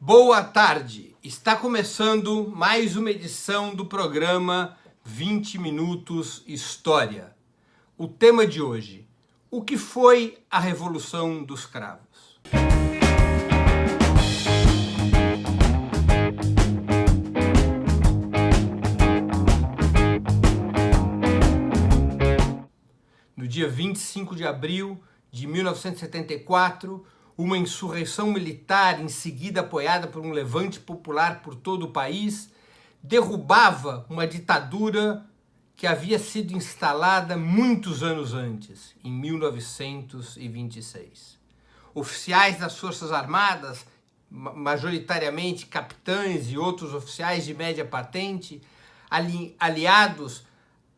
Boa tarde! Está começando mais uma edição do programa 20 Minutos História. O tema de hoje: o que foi a Revolução dos Cravos? No dia 25 de abril de 1974, uma insurreição militar, em seguida apoiada por um levante popular por todo o país, derrubava uma ditadura que havia sido instalada muitos anos antes, em 1926. Oficiais das Forças Armadas, majoritariamente capitães e outros oficiais de média patente, aliados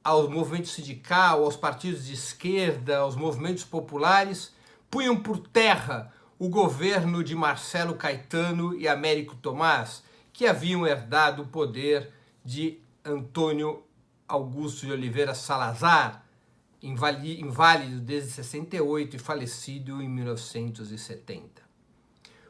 ao movimento sindical, aos partidos de esquerda, aos movimentos populares, punham por terra o governo de Marcelo Caetano e Américo Tomás, que haviam herdado o poder de Antônio Augusto de Oliveira Salazar, inválido desde 68 e falecido em 1970.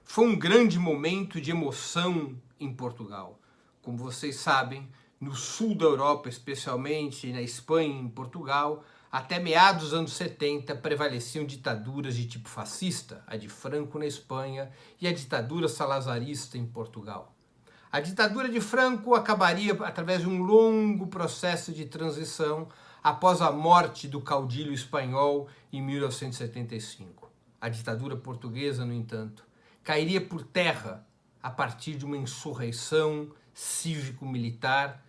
Foi um grande momento de emoção em Portugal. Como vocês sabem, no sul da Europa, especialmente na Espanha e em Portugal, até meados dos anos 70 prevaleciam ditaduras de tipo fascista, a de Franco na Espanha e a ditadura salazarista em Portugal. A ditadura de Franco acabaria através de um longo processo de transição após a morte do caudilho espanhol em 1975. A ditadura portuguesa, no entanto, cairia por terra a partir de uma insurreição cívico-militar,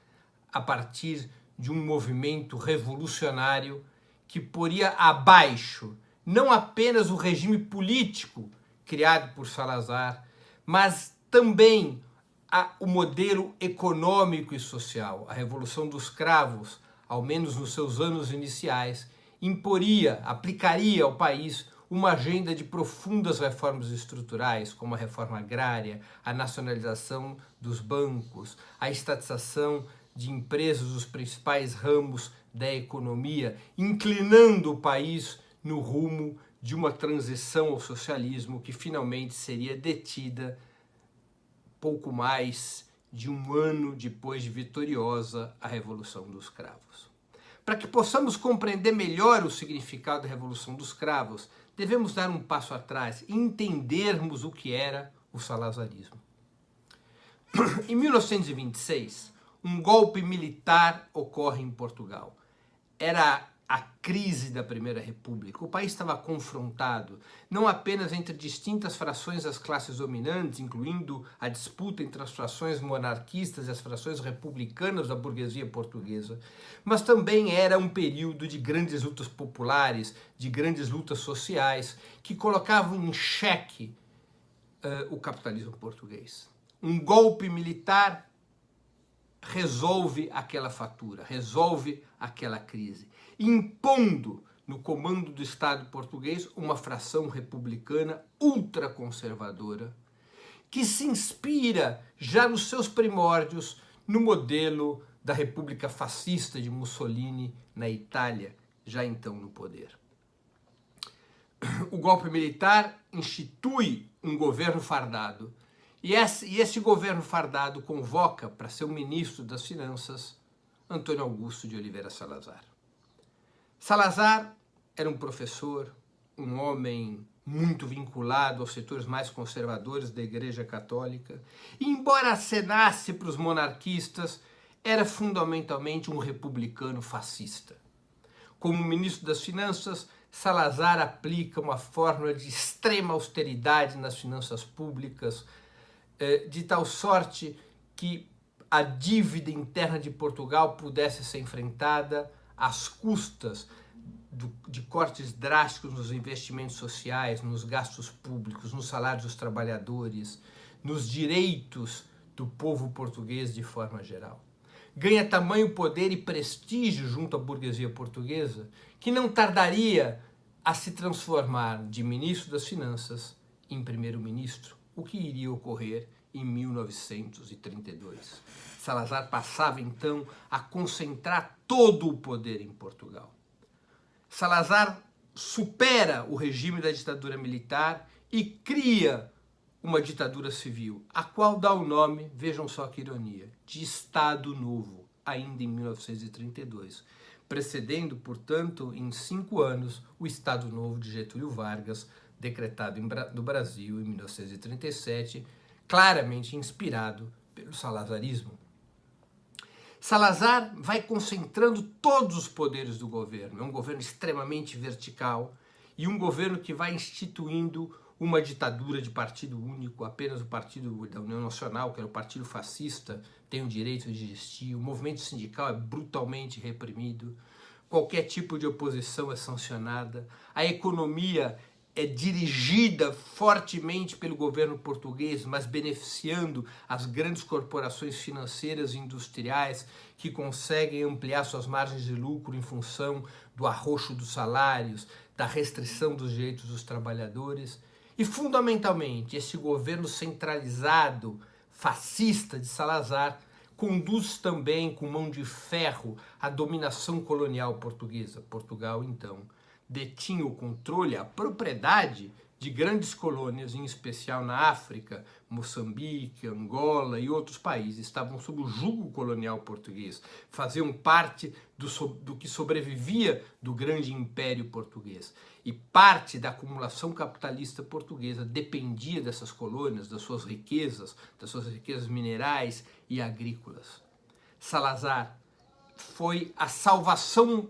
a partir de um movimento revolucionário que poria abaixo não apenas o regime político criado por Salazar, mas também o modelo econômico e social. A Revolução dos Cravos, ao menos nos seus anos iniciais, aplicaria ao país uma agenda de profundas reformas estruturais, como a reforma agrária, a nacionalização dos bancos, a estatização de empresas dos principais ramos da economia, inclinando o país no rumo de uma transição ao socialismo que finalmente seria detida pouco mais de um ano depois de vitoriosa a Revolução dos Cravos. Para que possamos compreender melhor o significado da Revolução dos Cravos, devemos dar um passo atrás e entendermos o que era o salazarismo. Em 1926, um golpe militar ocorre em Portugal. Era a crise da Primeira República. O país estava confrontado não apenas entre distintas frações das classes dominantes, incluindo a disputa entre as frações monarquistas e as frações republicanas da burguesia portuguesa, mas também era um período de grandes lutas populares, de grandes lutas sociais, que colocavam em xeque o capitalismo português. Um golpe militar resolve aquela fatura, resolve aquela crise, impondo no comando do Estado português uma fração republicana ultraconservadora que se inspira já nos seus primórdios no modelo da República Fascista de Mussolini na Itália, já então no poder. O golpe militar institui um governo fardado. E esse governo fardado convoca para ser o ministro das Finanças Antônio Augusto de Oliveira Salazar. Salazar era um professor, um homem muito vinculado aos setores mais conservadores da Igreja Católica, e embora acenasse para os monarquistas, era fundamentalmente um republicano fascista. Como ministro das Finanças, Salazar aplica uma fórmula de extrema austeridade nas finanças públicas, de tal sorte que a dívida interna de Portugal pudesse ser enfrentada às custas de cortes drásticos nos investimentos sociais, nos gastos públicos, nos salários dos trabalhadores, nos direitos do povo português de forma geral. Ganha tamanho poder e prestígio junto à burguesia portuguesa que não tardaria a se transformar de ministro das Finanças em primeiro-ministro, o que iria ocorrer em 1932. Salazar passava, então, a concentrar todo o poder em Portugal. Salazar supera o regime da ditadura militar e cria uma ditadura civil, a qual dá o nome, vejam só que ironia, de Estado Novo, ainda em 1932, precedendo, portanto, em 5 anos, o Estado Novo de Getúlio Vargas, decretado no Brasil em 1937, claramente inspirado pelo salazarismo. Salazar vai concentrando todos os poderes do governo, é um governo extremamente vertical e um governo que vai instituindo uma ditadura de partido único, apenas o partido da União Nacional, que era o partido fascista, tem o direito de existir, o movimento sindical é brutalmente reprimido, qualquer tipo de oposição é sancionada, a economia é dirigida fortemente pelo governo português, mas beneficiando as grandes corporações financeiras e industriais que conseguem ampliar suas margens de lucro em função do arroxo dos salários, da restrição dos direitos dos trabalhadores. E, fundamentalmente, esse governo centralizado, fascista de Salazar, conduz também com mão de ferro a dominação colonial portuguesa. Portugal, então, detinha o controle, a propriedade de grandes colônias, em especial na África, Moçambique, Angola e outros países estavam sob o jugo colonial português, faziam parte do que sobrevivia do grande império português. E parte da acumulação capitalista portuguesa dependia dessas colônias, das suas riquezas minerais e agrícolas. Salazar foi a salvação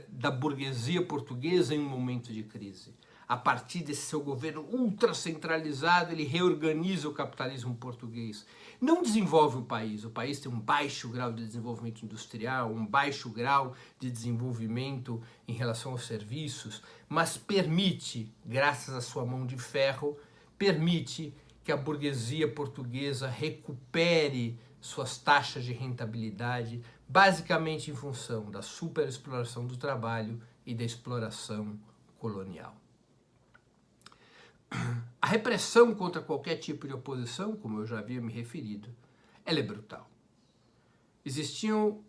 da burguesia portuguesa em um momento de crise. A partir desse seu governo ultracentralizado, ele reorganiza o capitalismo português. Não desenvolve o país tem um baixo grau de desenvolvimento industrial, um baixo grau de desenvolvimento em relação aos serviços, mas permite, graças à sua mão de ferro, permite que a burguesia portuguesa recupere suas taxas de rentabilidade, basicamente em função da superexploração do trabalho e da exploração colonial. A repressão contra qualquer tipo de oposição, como eu já havia me referido, ela é brutal. Existiam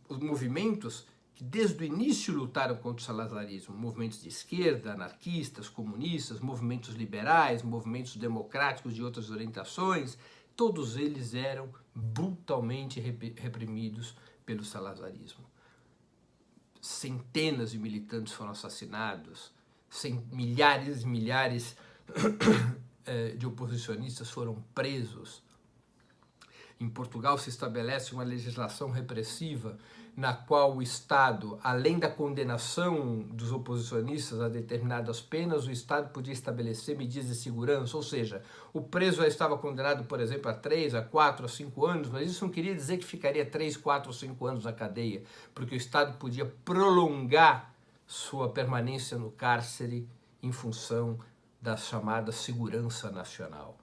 os movimentos que desde o início lutaram contra o salazarismo, movimentos de esquerda, anarquistas, comunistas, movimentos liberais, movimentos democráticos de outras orientações, todos eles eram brutalmente reprimidos pelo salazarismo. Centenas de militantes foram assassinados, milhares e milhares de oposicionistas foram presos. Em Portugal se estabelece uma legislação repressiva na qual o Estado, além da condenação dos oposicionistas a determinadas penas, o Estado podia estabelecer medidas de segurança, ou seja, o preso já estava condenado, por exemplo, a 3, a 4, a 5 anos, mas isso não queria dizer que ficaria 3, 4 ou 5 anos na cadeia, porque o Estado podia prolongar sua permanência no cárcere em função da chamada segurança nacional.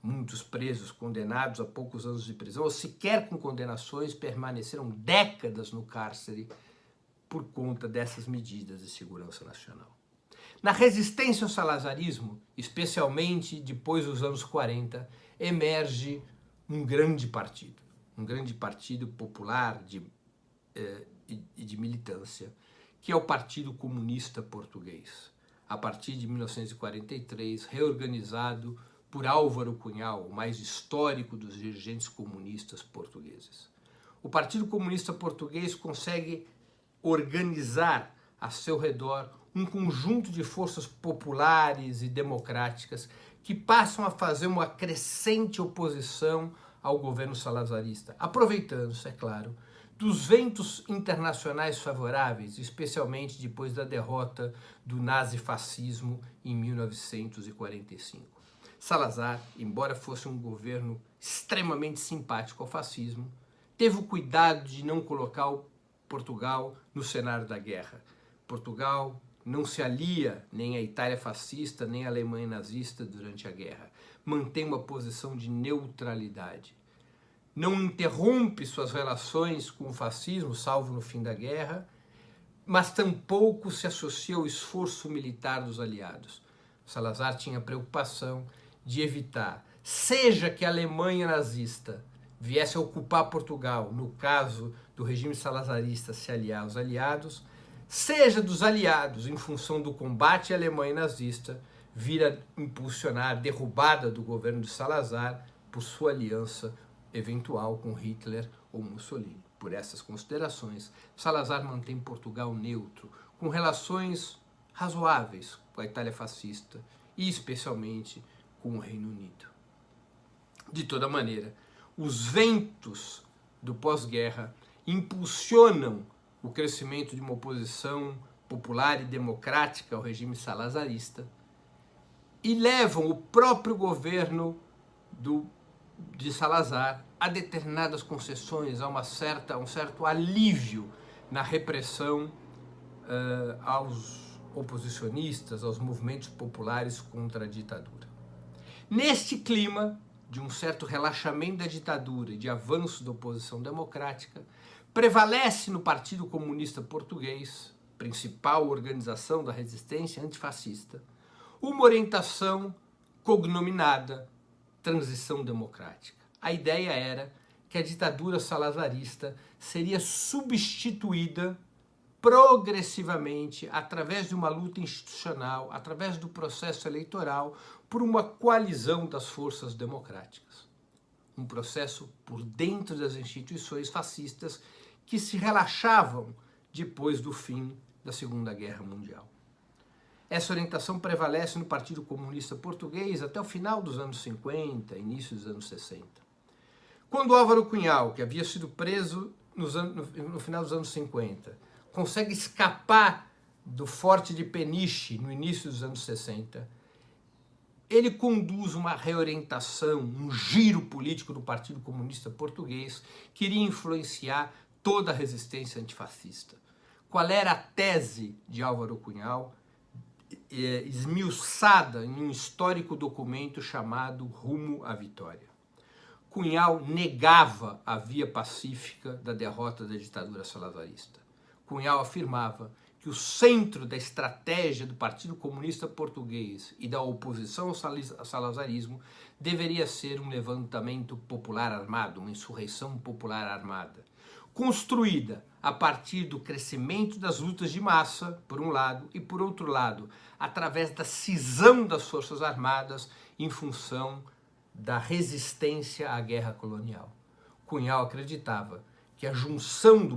Muitos presos condenados a poucos anos de prisão, ou sequer com condenações, permaneceram décadas no cárcere por conta dessas medidas de segurança nacional. Na resistência ao salazarismo, especialmente depois dos anos 40, emerge um grande partido popular e de militância, que é o Partido Comunista Português. A partir de 1943, reorganizado por Álvaro Cunhal, o mais histórico dos dirigentes comunistas portugueses. O Partido Comunista Português consegue organizar a seu redor um conjunto de forças populares e democráticas que passam a fazer uma crescente oposição ao governo salazarista, aproveitando-se, é claro, dos ventos internacionais favoráveis, especialmente depois da derrota do nazifascismo em 1945. Salazar, embora fosse um governo extremamente simpático ao fascismo, teve o cuidado de não colocar o Portugal no cenário da guerra. Portugal não se alia nem à Itália fascista, nem à Alemanha nazista durante a guerra. Mantém uma posição de neutralidade. Não interrompe suas relações com o fascismo, salvo no fim da guerra, mas tampouco se associa ao esforço militar dos aliados. Salazar tinha preocupação de evitar, seja que a Alemanha nazista viesse a ocupar Portugal, no caso do regime salazarista se aliar aos aliados, seja dos aliados, em função do combate à Alemanha nazista, vir a impulsionar a derrubada do governo de Salazar por sua aliança eventual com Hitler ou Mussolini. Por essas considerações, Salazar mantém Portugal neutro, com relações razoáveis com a Itália fascista e especialmente com o Reino Unido. De toda maneira, os ventos do pós-guerra impulsionam o crescimento de uma oposição popular e democrática ao regime salazarista e levam o próprio governo de Salazar a determinadas concessões, a um certo alívio na repressão aos oposicionistas, aos movimentos populares contra a ditadura. Neste clima de um certo relaxamento da ditadura e de avanço da oposição democrática, prevalece no Partido Comunista Português, principal organização da resistência antifascista, uma orientação cognominada transição democrática. A ideia era que a ditadura salazarista seria substituída progressivamente, através de uma luta institucional, através do processo eleitoral, por uma coalizão das forças democráticas. Um processo por dentro das instituições fascistas que se relaxavam depois do fim da Segunda Guerra Mundial. Essa orientação prevalece no Partido Comunista Português até o final dos anos 50, início dos anos 60. Quando Álvaro Cunhal, que havia sido preso no final dos anos 50, consegue escapar do Forte de Peniche no início dos anos 60, ele conduz uma reorientação, um giro político do Partido Comunista Português que iria influenciar toda a resistência antifascista. Qual era a tese de Álvaro Cunhal, esmiuçada em um histórico documento chamado Rumo à Vitória? Cunhal negava a via pacífica da derrota da ditadura salazarista. Cunhal afirmava que o centro da estratégia do Partido Comunista Português e da oposição ao salazarismo deveria ser um levantamento popular armado, uma insurreição popular armada, construída a partir do crescimento das lutas de massa, por um lado, e por outro lado, através da cisão das forças armadas em função da resistência à guerra colonial. Cunhal acreditava que a junção do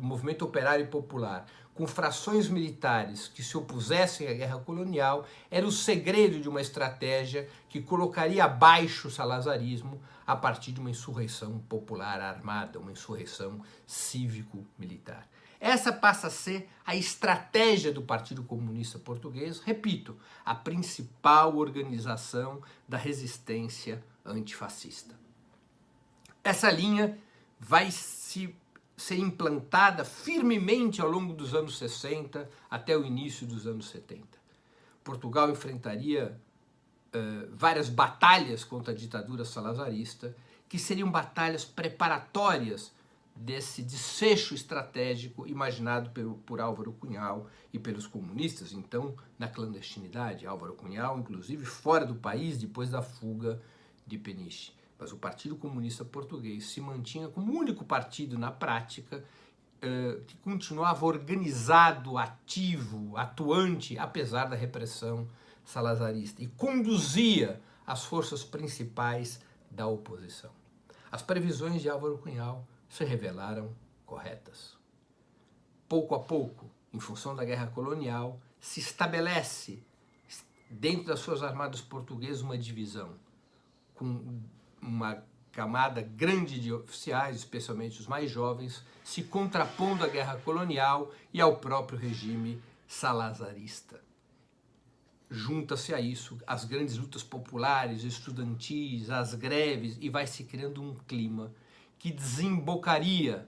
movimento operário e popular com frações militares que se opusessem à guerra colonial era o segredo de uma estratégia que colocaria abaixo o salazarismo a partir de uma insurreição popular armada, uma insurreição cívico-militar. Essa passa a ser a estratégia do Partido Comunista Português, repito, a principal organização da resistência antifascista. Essa linha vai ser implantada firmemente ao longo dos anos 60 até o início dos anos 70. Portugal enfrentaria várias batalhas contra a ditadura salazarista, que seriam batalhas preparatórias desse desfecho estratégico imaginado por Álvaro Cunhal e pelos comunistas, então, na clandestinidade. Álvaro Cunhal, inclusive, fora do país depois da fuga de Peniche. Mas o Partido Comunista Português se mantinha como único partido na prática que continuava organizado, ativo, atuante, apesar da repressão salazarista, e conduzia as forças principais da oposição. As previsões de Álvaro Cunhal se revelaram corretas. Pouco a pouco, em função da guerra colonial, se estabelece dentro das Forças Armadas Portuguesas uma divisão, com uma camada grande de oficiais, especialmente os mais jovens, se contrapondo à guerra colonial e ao próprio regime salazarista. Junta-se a isso as grandes lutas populares, estudantis, as greves, e vai se criando um clima que desembocaria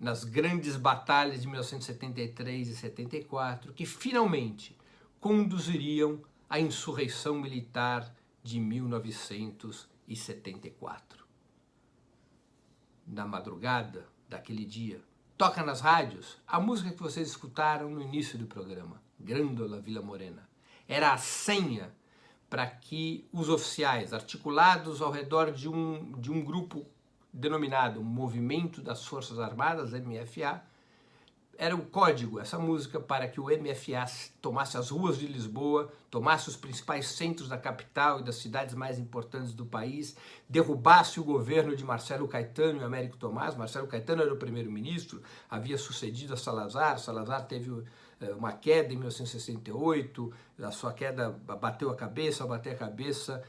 nas grandes batalhas de 1973 e 74, que finalmente conduziriam à insurreição militar de 1974. Na madrugada daquele dia, toca nas rádios a música que vocês escutaram no início do programa, Grândola Vila Morena. Era a senha para que os oficiais, articulados ao redor de um grupo denominado Movimento das Forças Armadas, MFA, era o código, essa música, para que o MFA tomasse as ruas de Lisboa, tomasse os principais centros da capital e das cidades mais importantes do país, derrubasse o governo de Marcelo Caetano e Américo Tomás. Marcelo Caetano era o primeiro-ministro, havia sucedido a Salazar. Salazar teve uma queda em 1968, a sua queda bateu a cabeça, ao bater a cabeça,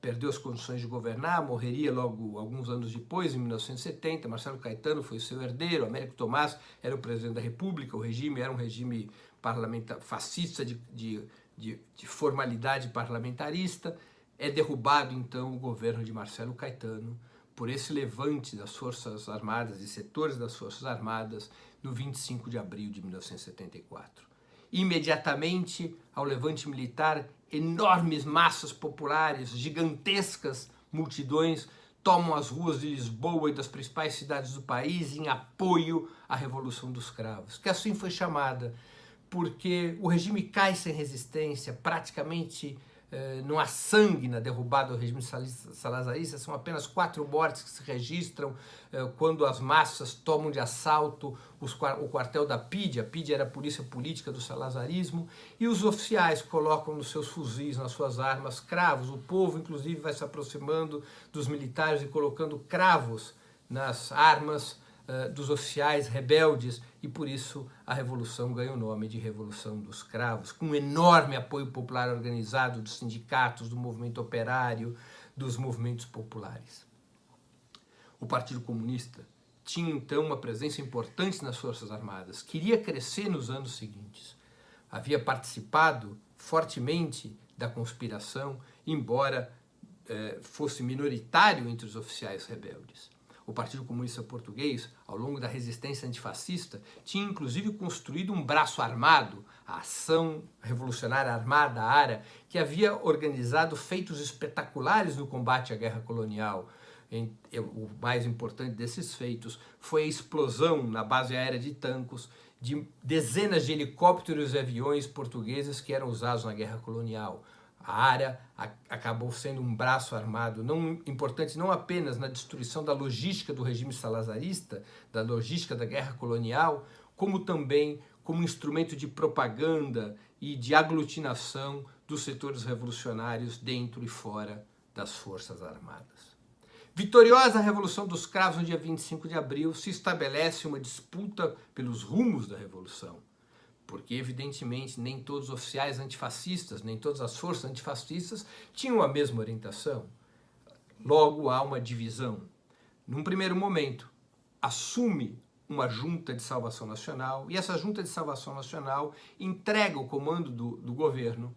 perdeu as condições de governar, morreria logo alguns anos depois, em 1970. Marcelo Caetano foi seu herdeiro, Américo Tomás era o presidente da República, o regime era um regime parlamentar, fascista de formalidade parlamentarista. É derrubado, então, o governo de Marcelo Caetano por esse levante das Forças Armadas e setores das Forças Armadas no 25 de abril de 1974. Imediatamente ao levante militar, enormes massas populares, gigantescas multidões tomam as ruas de Lisboa e das principais cidades do país em apoio à Revolução dos Cravos, que assim foi chamada, porque o regime cai sem resistência, praticamente não há sangue na derrubada do regime salazarista, são apenas 4 mortes que se registram quando as massas tomam de assalto o quartel da PIDE. A PIDE era a polícia política do salazarismo, e os oficiais colocam nos seus fuzis, nas suas armas, cravos. O povo, inclusive, vai se aproximando dos militares e colocando cravos nas armas dos oficiais rebeldes, e por isso a revolução ganha o nome de Revolução dos Cravos, com um enorme apoio popular organizado dos sindicatos, do movimento operário, dos movimentos populares. O Partido Comunista tinha então uma presença importante nas Forças Armadas, queria crescer nos anos seguintes, havia participado fortemente da conspiração, embora fosse minoritário entre os oficiais rebeldes. O Partido Comunista Português, ao longo da resistência antifascista, tinha inclusive construído um braço armado, a Ação Revolucionária Armada, a ARA, que havia organizado feitos espetaculares no combate à guerra colonial. O mais importante desses feitos foi a explosão na base aérea de Tancos de dezenas de helicópteros e aviões portugueses que eram usados na guerra colonial. A ARA acabou sendo um braço armado importante não apenas na destruição da logística do regime salazarista, da logística da guerra colonial, como também como instrumento de propaganda e de aglutinação dos setores revolucionários dentro e fora das Forças Armadas. Vitoriosa a Revolução dos Cravos no dia 25 de abril, se estabelece uma disputa pelos rumos da Revolução, porque, evidentemente, nem todos os oficiais antifascistas, nem todas as forças antifascistas tinham a mesma orientação. Logo, há uma divisão. Num primeiro momento, assume uma junta de salvação nacional, e essa junta de salvação nacional entrega o comando do governo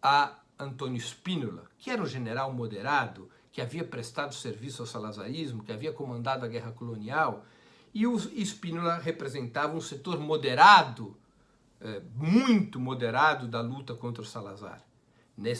a Antônio Spínola, que era um general moderado, que havia prestado serviço ao salazarismo, que havia comandado a guerra colonial, e o Spínola representava um setor moderado, muito moderado, da luta contra o Salazar.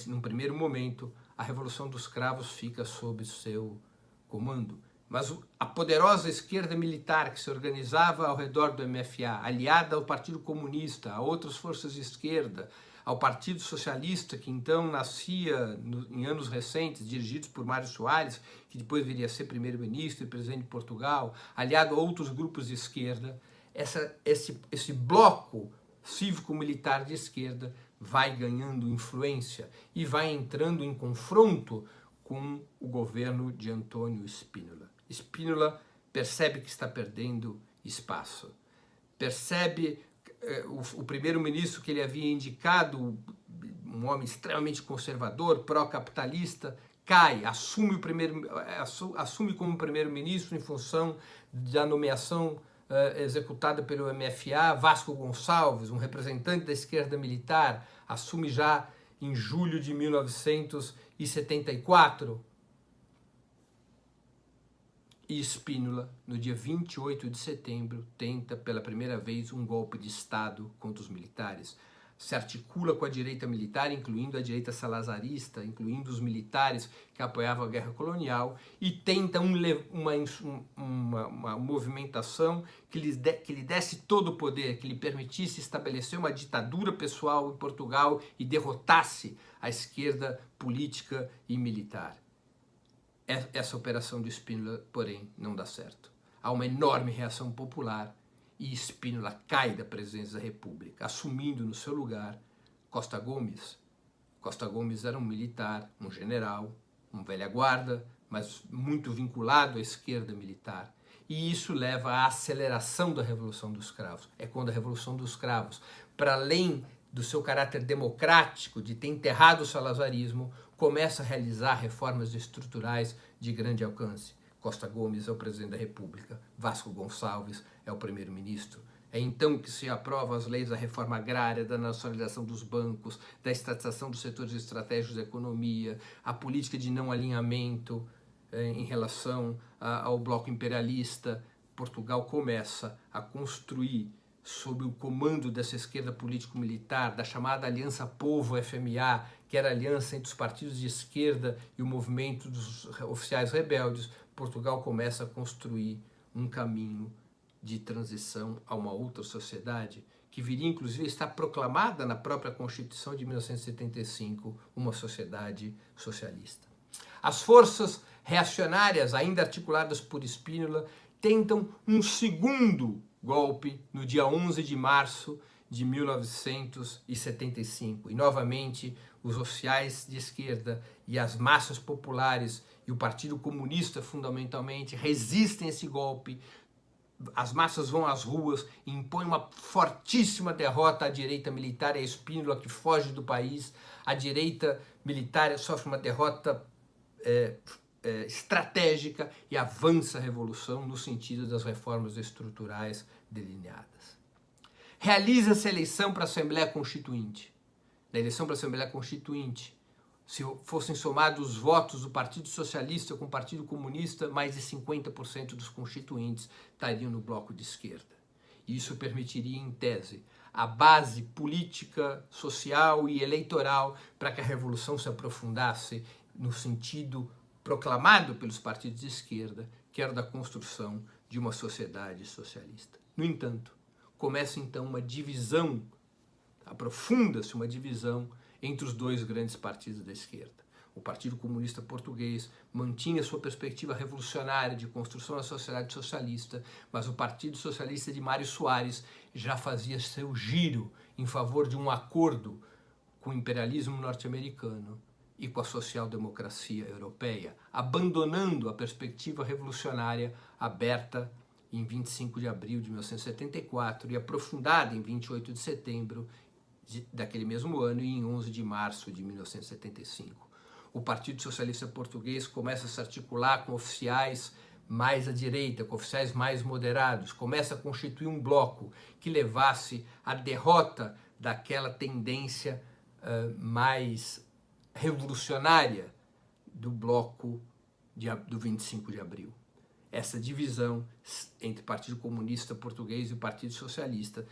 Num primeiro momento, a Revolução dos Cravos fica sob seu comando, mas a poderosa esquerda militar que se organizava ao redor do MFA, aliada ao Partido Comunista, a outras forças de esquerda, ao Partido Socialista, que então nascia em anos recentes, dirigidos por Mário Soares, que depois viria a ser primeiro-ministro e presidente de Portugal, aliado a outros grupos de esquerda, esse bloco cívico-militar de esquerda vai ganhando influência e vai entrando em confronto com o governo de Antônio Spínola. Spínola percebe que está perdendo espaço, percebe o primeiro-ministro que ele havia indicado, um homem extremamente conservador, pró-capitalista, cai, assume como primeiro-ministro em função da nomeação executada pelo MFA. Vasco Gonçalves, um representante da esquerda militar, assume já em julho de 1974. E Spínola, no dia 28 de setembro, tenta pela primeira vez um golpe de Estado contra os militares. Se articula com a direita militar, incluindo a direita salazarista, incluindo os militares que apoiavam a guerra colonial, e tenta uma movimentação que lhe desse todo o poder, que lhe permitisse estabelecer uma ditadura pessoal em Portugal e derrotasse a esquerda política e militar. Essa operação do Spínola, porém, não dá certo. Há uma enorme reação popular e Spínola cai da presidência da República, assumindo no seu lugar Costa Gomes. Costa Gomes era um militar, um general, um velha guarda, mas muito vinculado à esquerda militar. E isso leva à aceleração da Revolução dos Cravos. É quando a Revolução dos Cravos, para além do seu caráter democrático, de ter enterrado o salazarismo, começa a realizar reformas estruturais de grande alcance. Costa Gomes é o presidente da República, Vasco Gonçalves é o primeiro-ministro. É então que se aprovam as leis da reforma agrária, da nacionalização dos bancos, da estatização dos setores estratégicos da economia, a política de não alinhamento em relação ao bloco imperialista. Portugal começa a construir, sob o comando dessa esquerda político-militar, da chamada Aliança Povo-FMA, que era a aliança entre os partidos de esquerda e o movimento dos oficiais rebeldes, Portugal começa a construir um caminho de transição a uma outra sociedade, que viria inclusive a estar proclamada na própria Constituição de 1975, uma sociedade socialista. As forças reacionárias, ainda articuladas por Spínola, tentam um segundo golpe no dia 11 de março de 1975. E, novamente, os oficiais de esquerda e as massas populares e o Partido Comunista, fundamentalmente, resistem a esse golpe. As massas vão às ruas e impõem uma fortíssima derrota à direita militar e a Spínola, que foge do país. A direita militar sofre uma derrota estratégica e avança a revolução no sentido das reformas estruturais delineadas. Realiza-se a eleição para a Assembleia Constituinte. Na eleição para a Assembleia Constituinte, se fossem somados os votos do Partido Socialista com o Partido Comunista, mais de 50% dos constituintes estariam no bloco de esquerda. E isso permitiria, em tese, a base política, social e eleitoral para que a revolução se aprofundasse no sentido proclamado pelos partidos de esquerda, que era da construção de uma sociedade socialista. No entanto, começa então uma divisão, aprofunda-se uma divisão entre os dois grandes partidos da esquerda. O Partido Comunista Português mantinha sua perspectiva revolucionária de construção da sociedade socialista, mas o Partido Socialista de Mário Soares já fazia seu giro em favor de um acordo com o imperialismo norte-americano e com a social-democracia europeia, abandonando a perspectiva revolucionária aberta em 25 de abril de 1974 e aprofundada em 28 de setembro daquele mesmo ano e em 11 de março de 1975. O Partido Socialista Português começa a se articular com oficiais mais à direita, com oficiais mais moderados, começa a constituir um bloco que levasse à derrota daquela tendência mais revolucionária do bloco do 25 de abril. Essa divisão entre o Partido Comunista Português e o Partido Socialista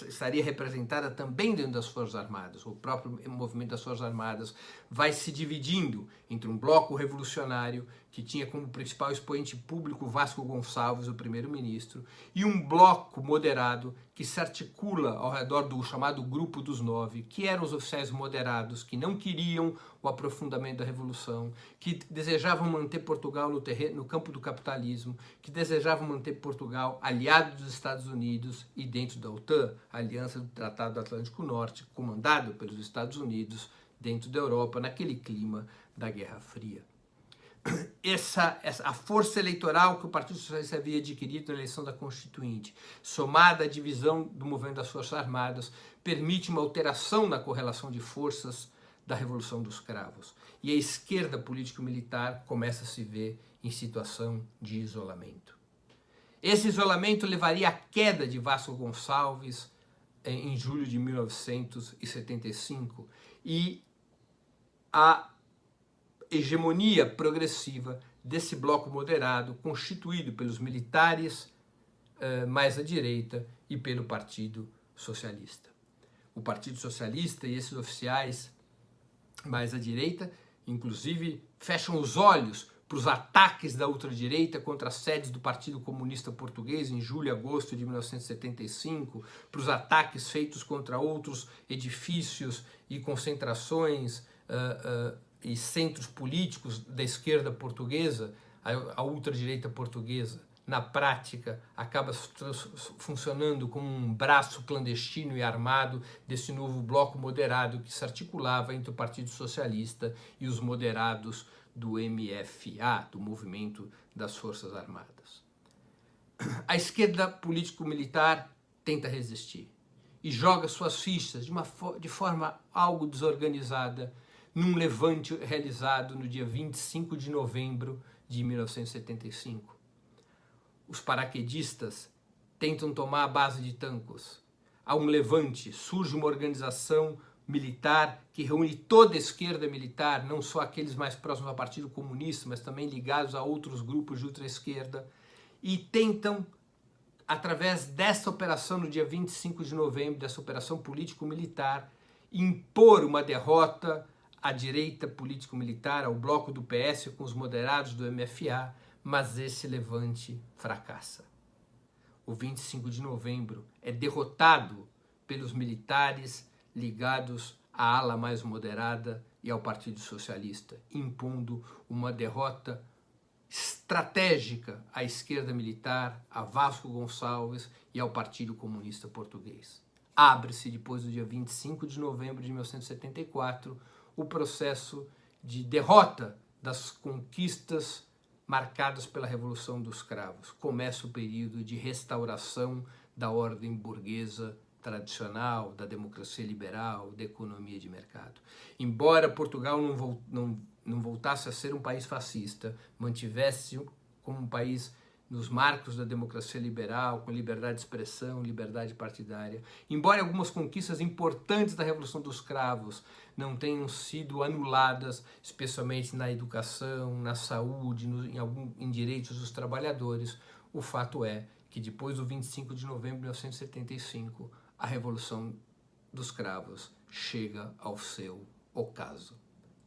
estaria representada também dentro das Forças Armadas. O próprio movimento das Forças Armadas vai se dividindo entre um bloco revolucionário, que tinha como principal expoente público Vasco Gonçalves, o primeiro-ministro, e um bloco moderado que se articula ao redor do chamado Grupo dos Nove, que eram os oficiais moderados, que não queriam o aprofundamento da Revolução, que desejavam manter Portugal no campo do capitalismo, que desejavam manter Portugal aliado dos Estados Unidos e dentro da OTAN, a Aliança do Tratado do Atlântico Norte, comandado pelos Estados Unidos, dentro da Europa, naquele clima da Guerra Fria. A força eleitoral que o Partido Socialista havia adquirido na eleição da Constituinte, somada à divisão do movimento das Forças Armadas, permite uma alteração na correlação de forças da Revolução dos Cravos. E a esquerda político-militar começa a se ver em situação de isolamento. Esse isolamento levaria à queda de Vasco Gonçalves em julho de 1975 e a hegemonia progressiva desse bloco moderado, constituído pelos militares mais à direita e pelo Partido Socialista. O Partido Socialista e esses oficiais mais à direita, inclusive, fecham os olhos para os ataques da ultradireita contra as sedes do Partido Comunista Português em julho e agosto de 1975, para os ataques feitos contra outros edifícios e concentrações e centros políticos da esquerda portuguesa, a ultradireita portuguesa, na prática, acaba funcionando como um braço clandestino e armado desse novo bloco moderado que se articulava entre o Partido Socialista e os moderados do MFA, do Movimento das Forças Armadas. A esquerda político-militar tenta resistir e joga suas fichas de forma algo desorganizada num levante realizado no dia 25 de novembro de 1975. Os paraquedistas tentam tomar a base de Tancos. Há um levante, surge uma organização militar que reúne toda a esquerda militar, não só aqueles mais próximos ao Partido Comunista, mas também ligados a outros grupos de ultra-esquerda, e tentam, através dessa operação no dia 25 de novembro, dessa operação político-militar, impor uma derrota à direita político-militar, ao bloco do PS com os moderados do MFA, mas esse levante fracassa. O 25 de novembro é derrotado pelos militares ligados à ala mais moderada e ao Partido Socialista, impondo uma derrota estratégica à esquerda militar, a Vasco Gonçalves e ao Partido Comunista Português. Abre-se, depois do dia 25 de novembro de 1974, o processo de derrota das conquistas marcadas pela Revolução dos Cravos. Começa o período de restauração da ordem burguesa tradicional, da democracia liberal, da economia de mercado. Embora Portugal não voltasse a ser um país fascista, mantivesse como um país nos marcos da democracia liberal, com liberdade de expressão, liberdade partidária, embora algumas conquistas importantes da Revolução dos Cravos não tenham sido anuladas, especialmente na educação, na saúde, em direitos dos trabalhadores, o fato é que depois do 25 de novembro de 1975, a Revolução dos Cravos chega ao seu ocaso.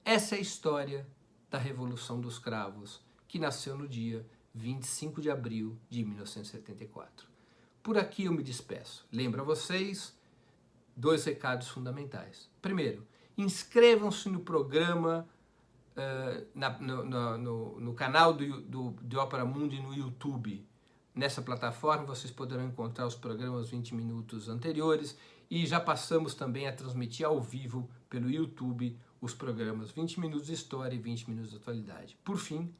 Essa é a história da Revolução dos Cravos, que nasceu no dia 25 de abril de 1974. Por aqui eu me despeço. Lembro a vocês 2 recados fundamentais. Primeiro, inscrevam-se no programa, no canal do Ópera Mundi no YouTube. Nessa plataforma vocês poderão encontrar os programas 20 minutos anteriores e já passamos também a transmitir ao vivo pelo YouTube os programas 20 minutos de história e 20 minutos de atualidade. Por fim,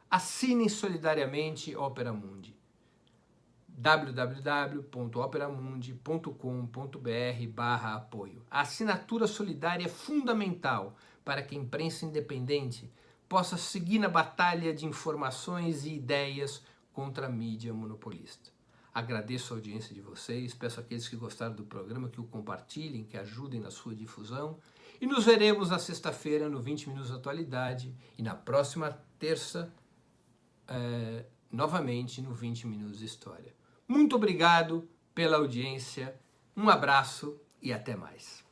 assinem solidariamente Ópera Mundi. www.operamundi.com.br/apoio. A assinatura solidária é fundamental para que a imprensa independente possa seguir na batalha de informações e ideias contra a mídia monopolista. Agradeço a audiência de vocês, peço àqueles que gostaram do programa que o compartilhem, que ajudem na sua difusão, e nos veremos na sexta-feira no 20 Minutos de Atualidade e na próxima terça novamente no 20 Minutos de História. Muito obrigado pela audiência, um abraço e até mais.